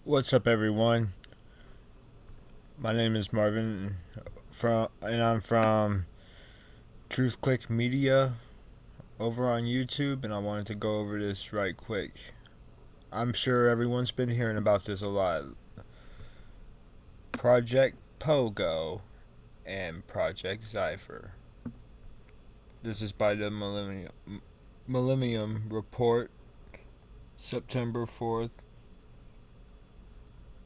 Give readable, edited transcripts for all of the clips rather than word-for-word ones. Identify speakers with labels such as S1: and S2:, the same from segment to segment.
S1: What's up, everyone? My name is Marvin, and I'm from Truth Click Media over on YouTube, and I wanted to go over this right quick. I'm sure everyone's been hearing about this a lot. Project Pogo and Project Zyphur. This is by the Millennium Report, September 4th,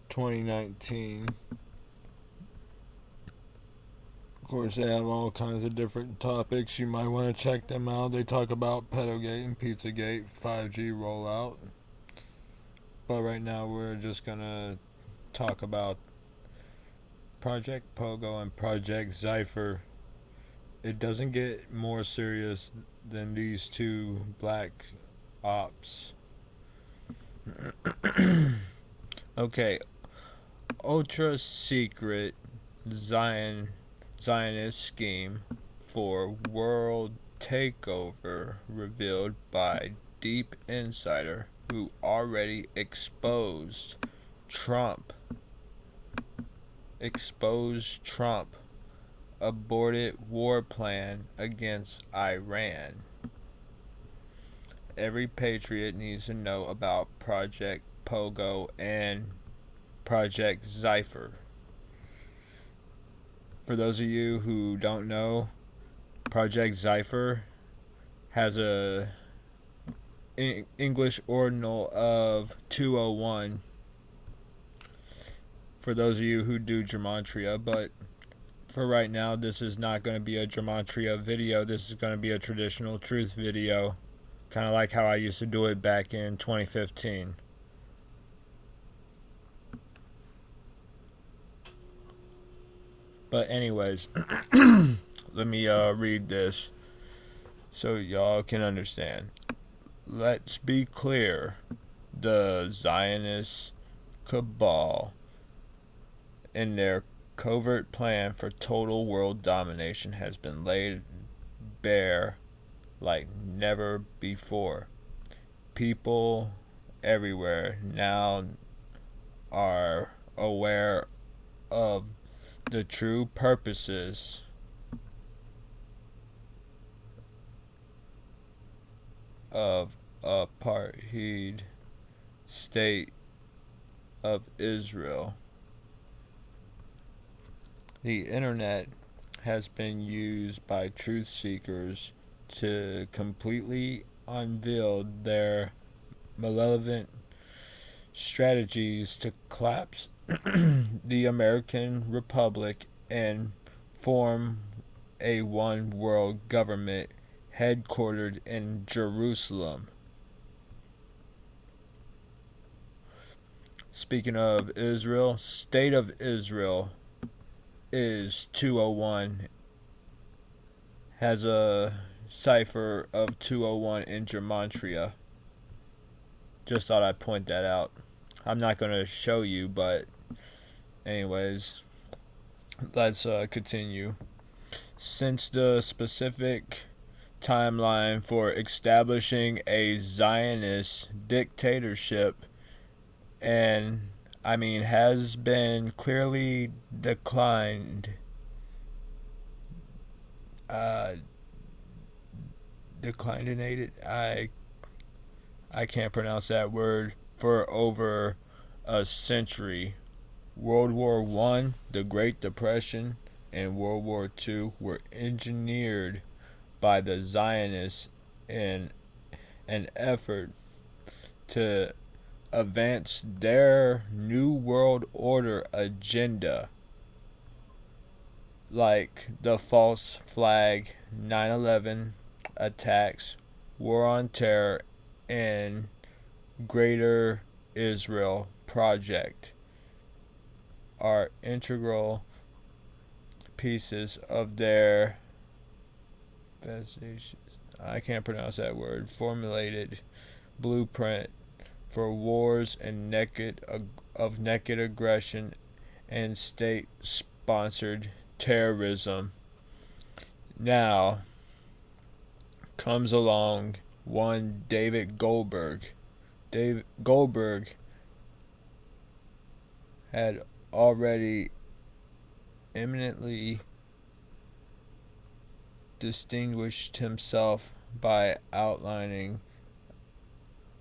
S1: 2019. Of course, they have all kinds of different topics. You might want to check them out. They talk about Pedogate and Pizzagate, 5G rollout. But right now, we're just going to talk about Project Pogo and Project Zyphur. It doesn't get more serious than these two black ops. Okay, ultra secret Zionist scheme for world takeover revealed by deep insider who already exposed Trump aborted war plan against Iran. Every patriot needs to know about Project Pogo and Project Zyphur. For those of you who don't know, Project Zyphur has a English ordinal of 201. For those of you who do gematria, but for right now, this is not going to be a gematria video. This is going to be a traditional truth video, kind of like how I used to do it back in 2015. But anyways, let me read this so y'all can understand. Let's be clear. The Zionist cabal in their covert plan for total world domination has been laid bare like never before. People everywhere now are aware of the true purposes of apartheid state of Israel. The internet has been used by truth seekers to completely unveil their malevolent strategies to collapse the American Republic and form a one world government headquartered in Jerusalem. Speaking of Israel, State of Israel is 201, has a cipher of 201 in gematria. Just thought I'd point that out. I'm not going to show you, but anyways, let's continue. Since the specific timeline for establishing a Zionist dictatorship has been clearly declined. Declinated. I can't pronounce that word. For over a century, World War I, the Great Depression, and World War II were engineered by the Zionists in an effort to advance their New World Order agenda, like the false flag, 9/11 attacks, war on terror, and Greater Israel Project are integral pieces of their I can't pronounce that word, formulated blueprint for wars and naked aggression and state-sponsored terrorism. Now comes along one David Goldberg. David Goldberg had already eminently distinguished himself by outlining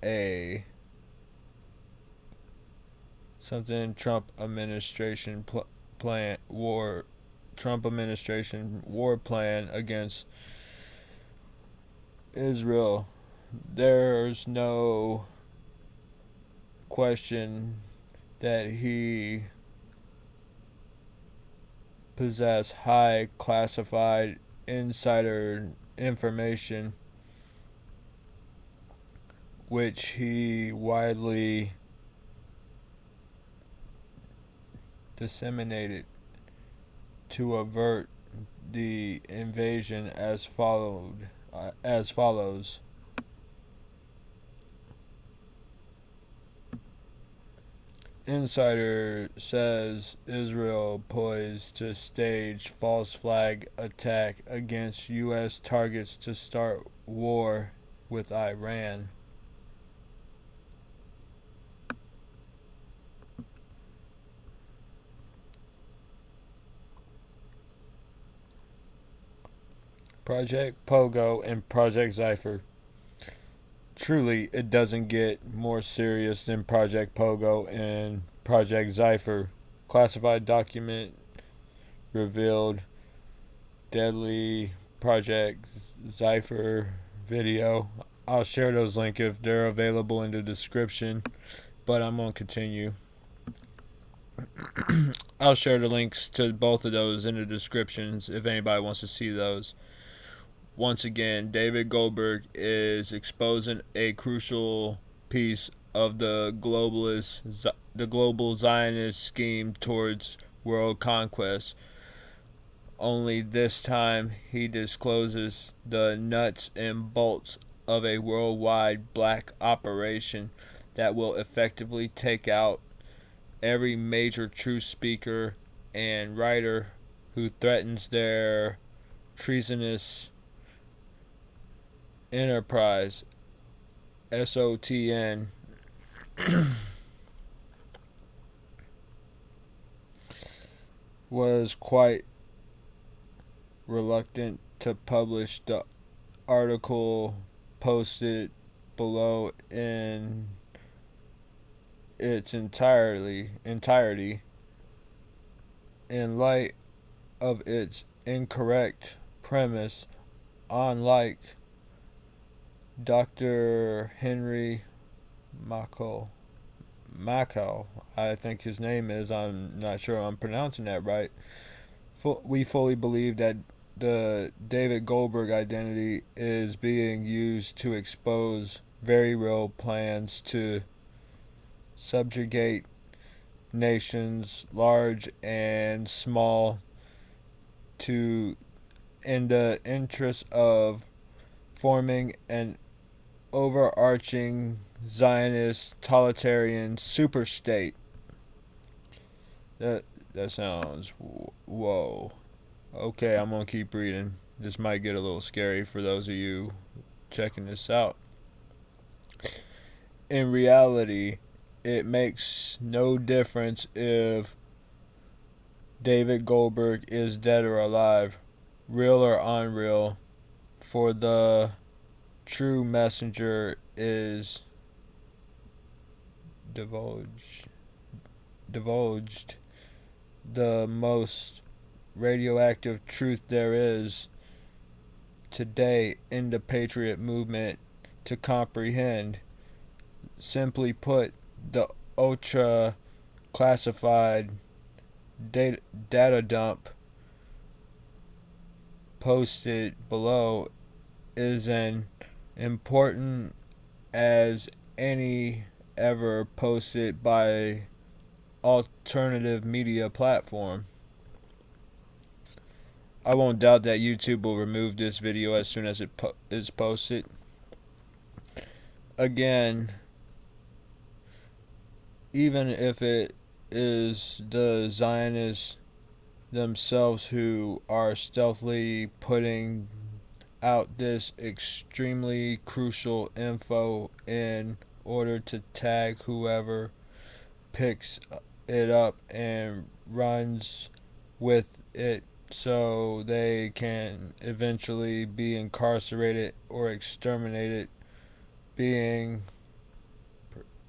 S1: a something Trump administration war plan against Israel. There's no question that he possessed high classified insider information, which he widely disseminated to avert the invasion as follows. Insider says Israel poised to stage false flag attack against U.S. targets to start war with Iran. Project Pogo and Project Zyphur. Truly, it doesn't get more serious than Project Pogo and Project Zyphur. Classified document revealed deadly Project Zyphur video. I'll share those links if they're available in the description, but I'm going to continue. I'll share the links to both of those in the descriptions if anybody wants to see those. Once again, David Goldberg is exposing a crucial piece of the global Zionist scheme towards world conquest. Only this time he discloses the nuts and bolts of a worldwide black operation that will effectively take out every major truth speaker and writer who threatens their treasonous enterprise. SOTN. Was quite reluctant to publish the article posted below in its entirety in light of its incorrect premise. Unlike Dr. Henry Mackle, I think his name is, I'm not sure I'm pronouncing that right. We fully believe that the David Goldberg identity is being used to expose very real plans to subjugate nations, large and small, in the interest of forming an overarching Zionist totalitarian superstate. That sounds whoa. Okay, I'm gonna keep reading. This might get a little scary for those of you checking this out. In reality, it makes no difference if David Goldberg is dead or alive, real or unreal, for the true messenger is divulged the most radioactive truth there is today in the patriot movement to comprehend. Simply put, the ultra classified data dump posted below is as important as any ever posted by alternative media platform. I won't doubt that YouTube will remove this video as soon as it is posted. Again, even if it is the Zionists themselves who are stealthily putting out this extremely crucial info in order to tag whoever picks it up and runs with it so they can eventually be incarcerated or exterminated, being,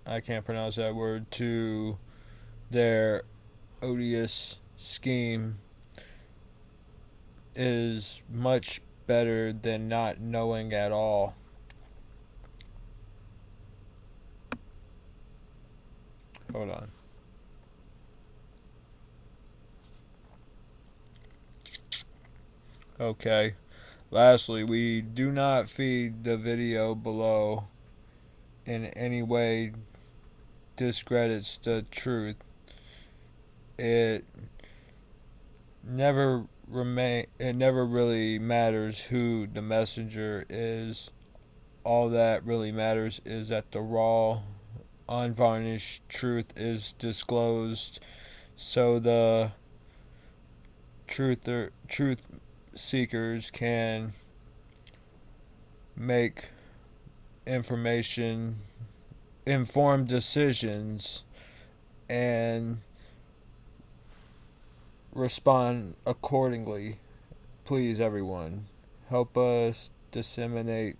S1: I can't pronounce that word, to their odious scheme is much better than not knowing at all. Hold on. Okay. Lastly, we do not feed the video below in any way discredits the truth. It never really matters who the messenger is. All that really matters is that the raw, unvarnished truth is disclosed, so the truth seekers can make information informed decisions and respond accordingly. Please, everyone, help us disseminate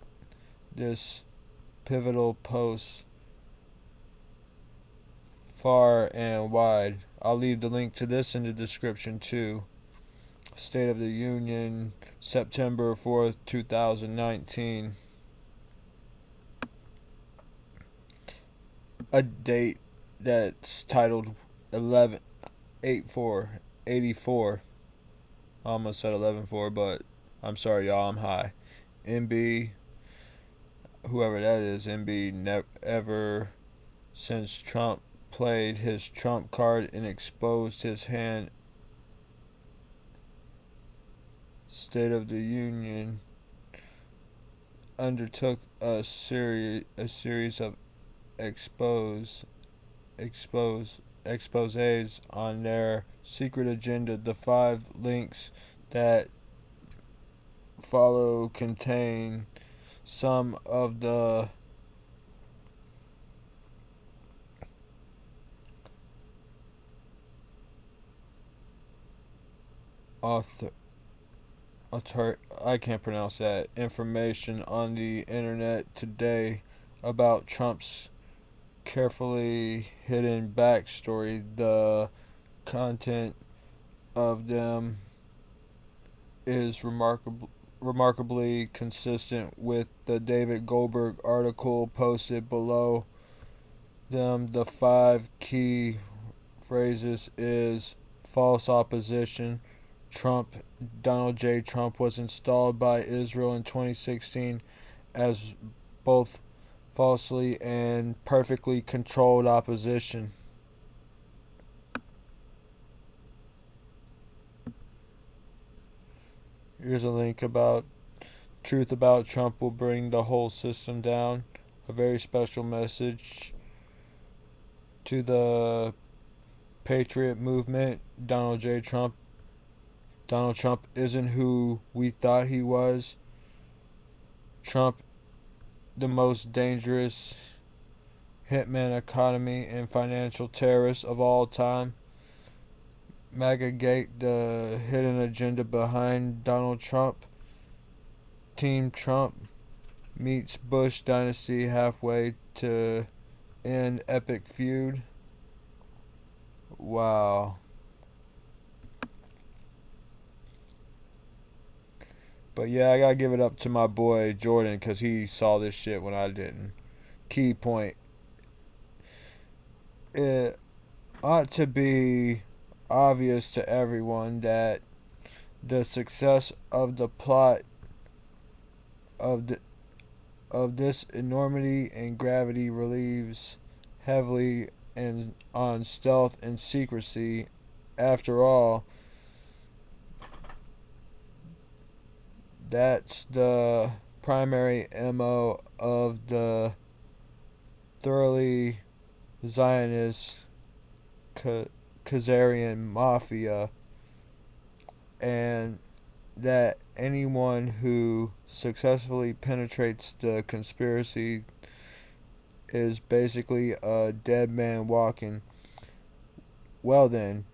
S1: this pivotal post far and wide. I'll leave the link to this in the description too. State of the Union, September 4th, 2019. A date that's titled 11/8/4/84. I almost said 11/4, but I'm sorry, y'all, I'm high. MB, whoever that is, MB, ever since Trump played his trump card and exposed his hand. State of the Union undertook a series of exposés on their secret agenda. The 5 links that follow contain some of the I can't pronounce that information on the internet today about Trump's carefully hidden backstory. The content of them is remarkably consistent with the David Goldberg article posted below them. The 5 key phrases is false opposition. Donald J. Trump was installed by Israel in 2016 as both falsely and perfectly controlled opposition. Here's a link about truth about Trump will bring the whole system down. A very special message to the Patriot movement. Donald Trump isn't who we thought he was. Trump, the most dangerous hitman, economy, and financial terrorist of all time. MAGA Gate, the hidden agenda behind Donald Trump. Team Trump meets Bush dynasty halfway to end epic feud. Wow. But yeah, I gotta give it up to my boy Jordan because he saw this shit when I didn't. Key point. It ought to be obvious to everyone that the success of the plot of this enormity and gravity relieves heavily on stealth and secrecy. After all, that's the primary MO of the thoroughly Zionist Khazarian mafia, and that anyone who successfully penetrates the conspiracy is basically a dead man walking. Well then,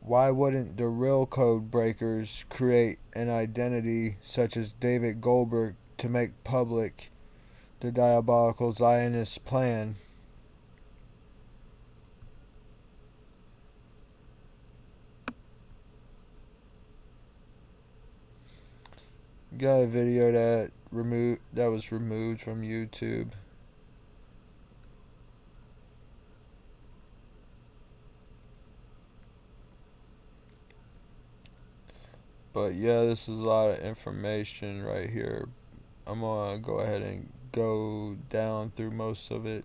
S1: why wouldn't the real code breakers create an identity such as David Goldberg to make public the diabolical Zionist plan? Got a video that was removed from YouTube. But yeah, this is a lot of information right here. I'm gonna go ahead and go down through most of it.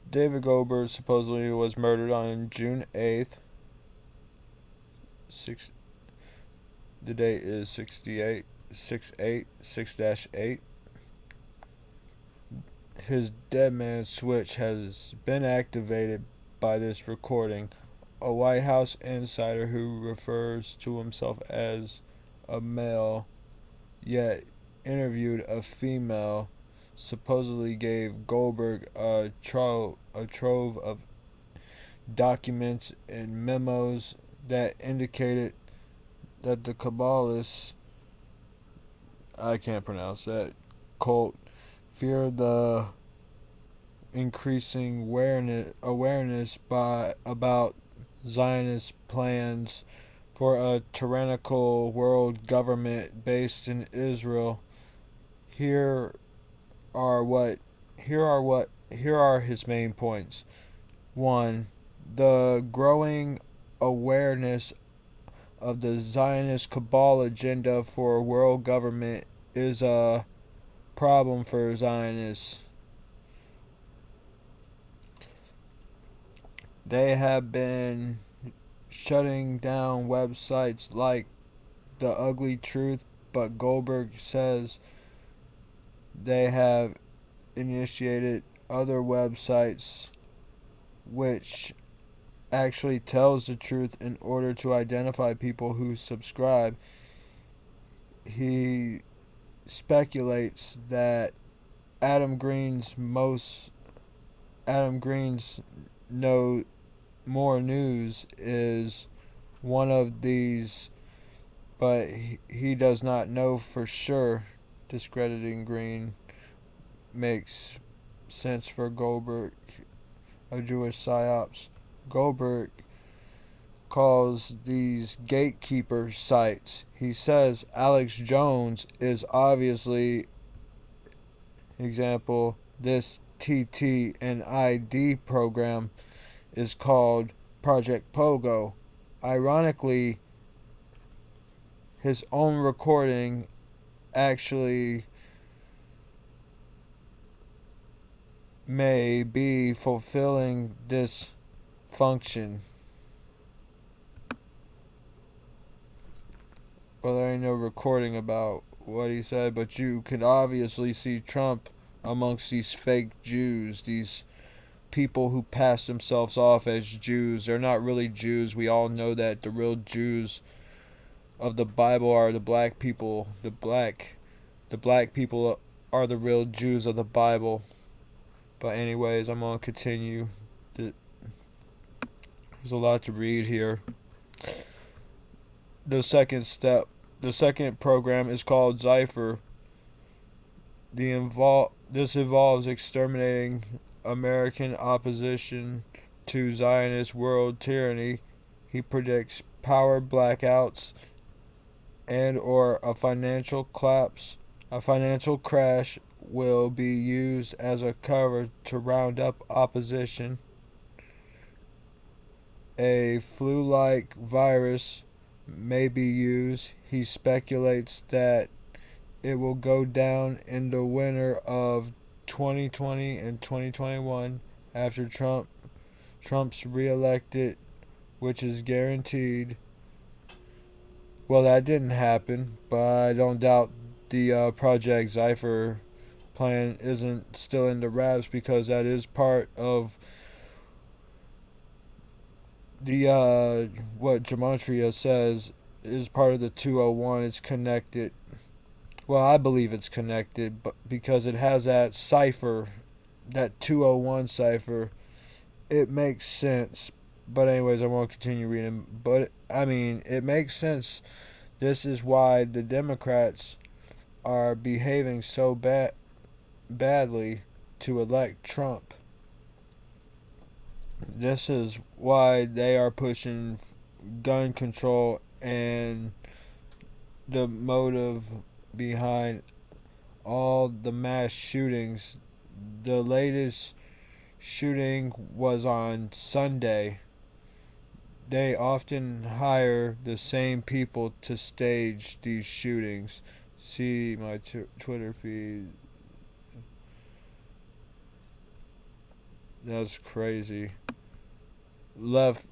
S1: David Goldberg supposedly was murdered on June 8th. The date is 68, 6-8. His dead man switch has been activated by this recording. A White House insider who refers to himself as a male yet interviewed a female supposedly gave Goldberg a trove of documents and memos that indicated that the Kabbalists, I can't pronounce that, cult feared the increasing awareness about Zionist plans for a tyrannical world government based in Israel. Here are his main points. 1. The growing awareness of the Zionist cabal agenda for world government is a problem for Zionists. They have been shutting down websites like The Ugly Truth, but Goldberg says they have initiated other websites which actually tells the truth in order to identify people who subscribe. He speculates that Adam Green's know more news is one of these, but he does not know for sure. Discrediting Green makes sense for Goldberg, a Jewish psyops. Goldberg calls these gatekeeper sites. He says Alex Jones is obviously example. This TT and ID program is called Project Pogo. Ironically, his own recording actually may be fulfilling this function. Well, there ain't no recording about what he said, but you could obviously see Trump amongst these fake Jews, these people who pass themselves off as Jews. They're not really Jews. We all know that the real Jews of the Bible are the black people. The black people are the real Jews of the Bible. But anyways, I'm going to continue. There's a lot to read here. The second program is called Zyphur. This involves exterminating American opposition to Zionist world tyranny. He predicts power blackouts and or a financial collapse. A financial crash will be used as a cover to round up opposition. A flu-like virus may be used. He speculates that it will go down in the winter of 2020 and 2021 after Trump's reelected, which is guaranteed. Well, that didn't happen, but I don't doubt the Project Zyphur plan isn't still in the wraps, because that is part of the what Gematria says is part of the 201. It's connected. Well, I believe it's connected, but because it has that cipher, that 201 cipher, it makes sense. But anyways, I won't continue reading. But I mean, it makes sense. This is why the Democrats are behaving so badly to elect Trump. This is why they are pushing gun control, and the motive behind all the mass shootings. The latest shooting was on Sunday. They often hire the same people to stage these shootings. See my Twitter feed. That's crazy. Left,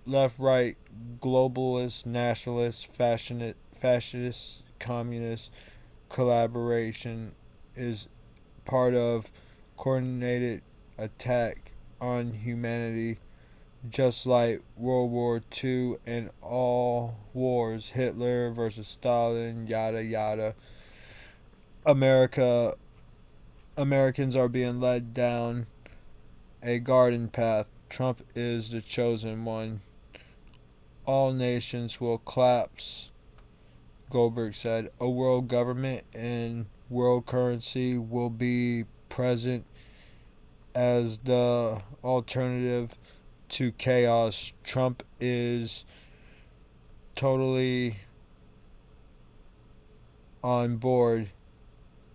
S1: left, right, globalist, nationalist, fascist, communist collaboration is part of coordinated attack on humanity, just like World War II and all wars, Hitler versus Stalin, yada yada. America Americans are being led down a garden path. Trump is the chosen one. All nations will collapse, Goldberg said. A world government and world currency will be present as the alternative to chaos. Trump is totally on board.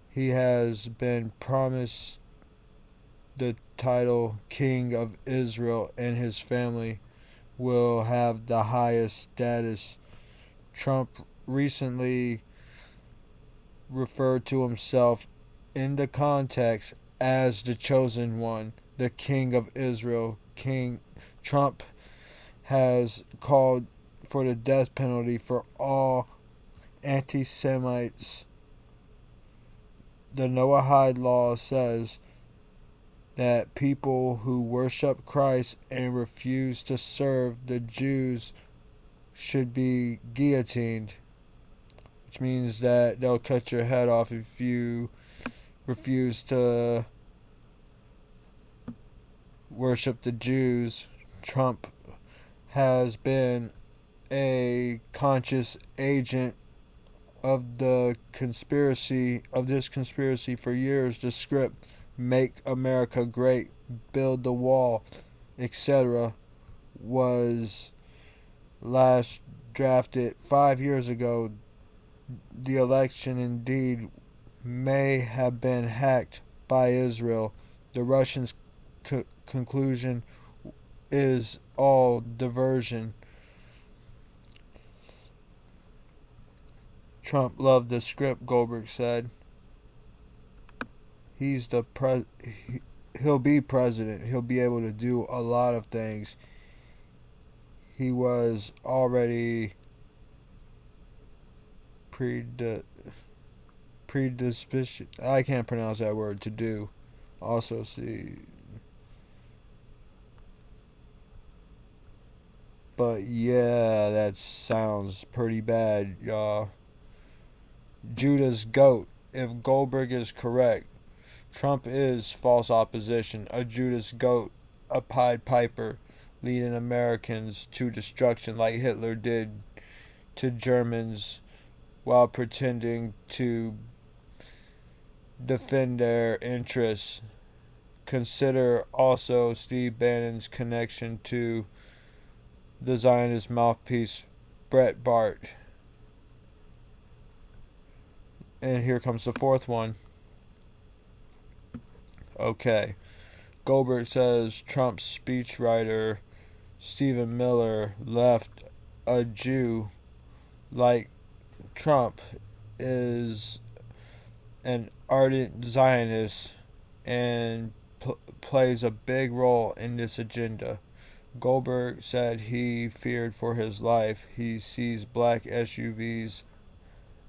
S1: He has been promised the title King of Israel, and his family will have the highest status. Trump recently referred to himself in the context as the chosen one, the King of Israel. King Trump has called for the death penalty for all anti Semites. The Noahide law says that people who worship Christ and refuse to serve the Jews should be guillotined, which means that they'll cut your head off if you refuse to worship the Jews. Trump has been a conscious agent of this conspiracy for years. The script "Make America Great, Build the Wall," etc. was last drafted 5 years ago. The election indeed may have been hacked by Israel. The Russians' conclusion is all diversion. Trump loved the script, Goldberg said. He's the he'll be president. He'll be able to do a lot of things. He was already predisposition. I can't pronounce that word. To do. Also, see. But yeah, that sounds pretty bad, y'all. Judah's goat. If Goldberg is correct, Trump is false opposition, a Judas goat, a Pied Piper, leading Americans to destruction like Hitler did to Germans while pretending to defend their interests. Consider also Steve Bannon's connection to the Zionist mouthpiece Breitbart. And here comes the fourth one. Okay. Goldberg says Trump's speechwriter Stephen Miller left a Jew like Trump is an ardent Zionist and plays a big role in this agenda. Goldberg said he feared for his life. He sees black SUVs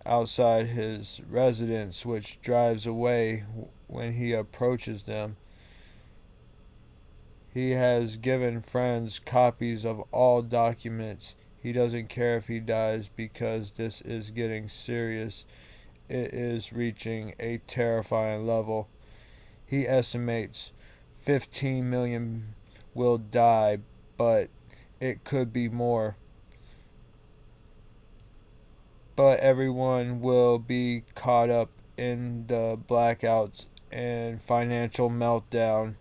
S1: outside his residence, which drives away when he approaches them. He has given friends copies of all documents. He doesn't care if he dies because this is getting serious. it is reaching a terrifying level. He estimates 15 million will die, but it could be more. But everyone will be caught up in the blackouts and financial meltdown.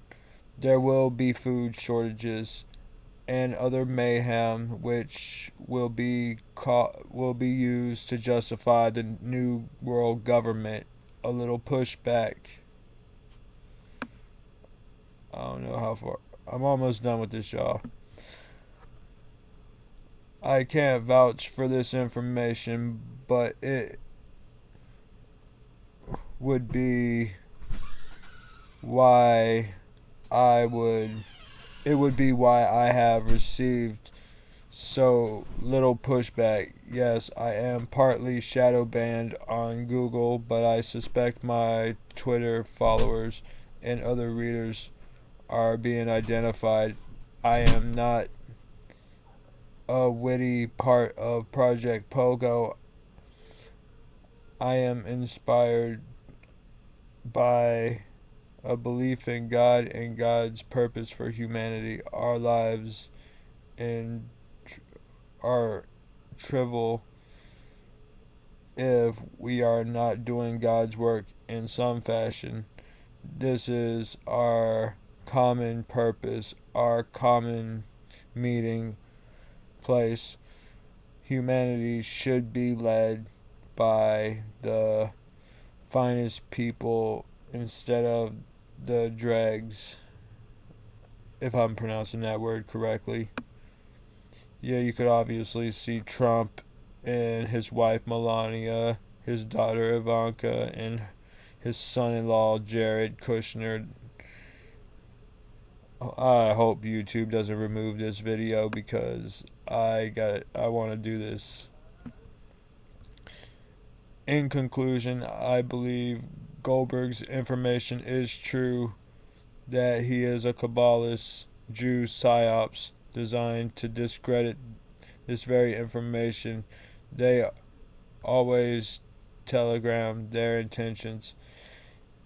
S1: There will be food shortages and other mayhem which will be used to justify the new world government. A little pushback. I don't know how far. I'm almost done with this, y'all. I can't vouch for this information, but it would be why I would it would be why I have received so little pushback. Yes, I am partly shadow banned on Google, but I suspect my Twitter followers and other readers are being identified. I am not a witty part of Project Pogo. I am inspired by a belief in God and God's purpose for humanity. Our lives and are trivial if we are not doing God's work in some fashion. This is our common purpose, our common meeting place. Humanity should be led by the finest people instead of the dregs, if I'm pronouncing that word correctly. Yeah, you could obviously see Trump and his wife Melania, his daughter Ivanka, and his son-in-law Jared Kushner. I hope YouTube doesn't remove this video because I want to do this. In conclusion, I believe Goldberg's information is true, that he is a Kabbalist Jew psyops designed to discredit this very information. They always telegram their intentions.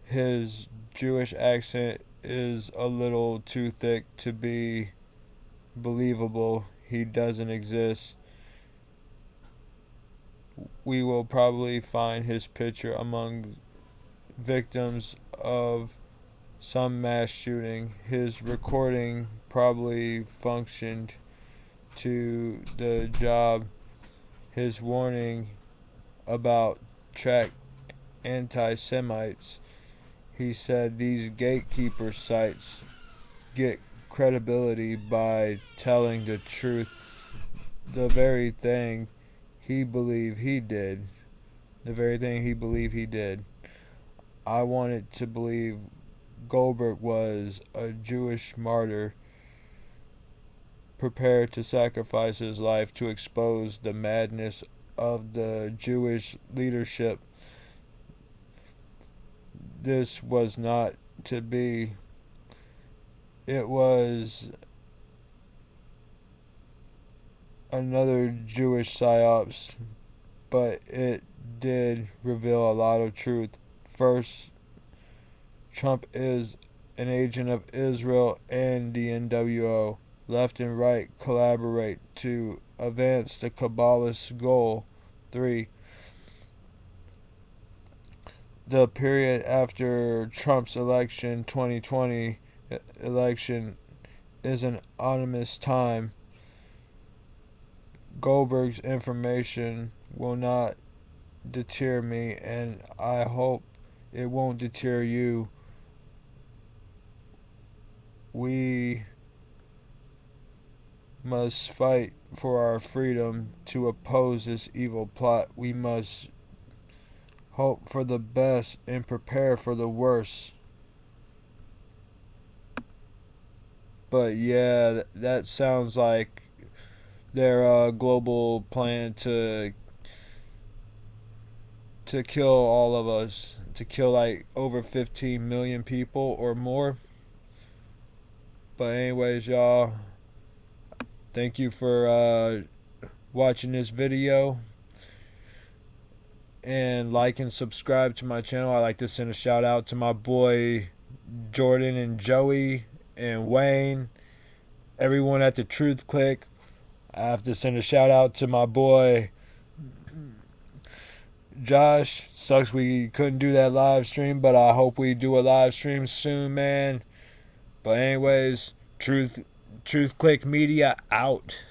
S1: His Jewish accent is a little too thick to be believable. He doesn't exist. We will probably find his picture among victims of some mass shooting. His recording probably functioned to the job. His warning about track anti-Semites. He said these gatekeeper sites get credibility by telling the truth, the very thing he believed he did. The very thing he believed he did. I wanted to believe Goldberg was a Jewish martyr prepared to sacrifice his life to expose the madness of the Jewish leadership. This was not to be. It was another Jewish psyops, but it did reveal a lot of truth. First, Trump is an agent of Israel and the NWO. Left and right collaborate to advance the Kabbalist goal. 3. The period after Trump's election, 2020 election, is an ominous time. Goldberg's information will not deter me, and I hope it won't deter you. We must fight for our freedom to oppose this evil plot. We must hope for the best and prepare for the worst. But yeah, that sounds like their global plan to kill all of us, to kill like over 15 million people or more. But anyways, y'all, thank you for watching this video. and like and subscribe to my channel. I like to send a shout out to my boy Jordan and Joey and Wayne, everyone at the Truth Click. I have to send a shout out to my boy Josh. Sucks we couldn't do that live stream, but I hope we do a live stream soon, man. But anyways, Truth Click Media out.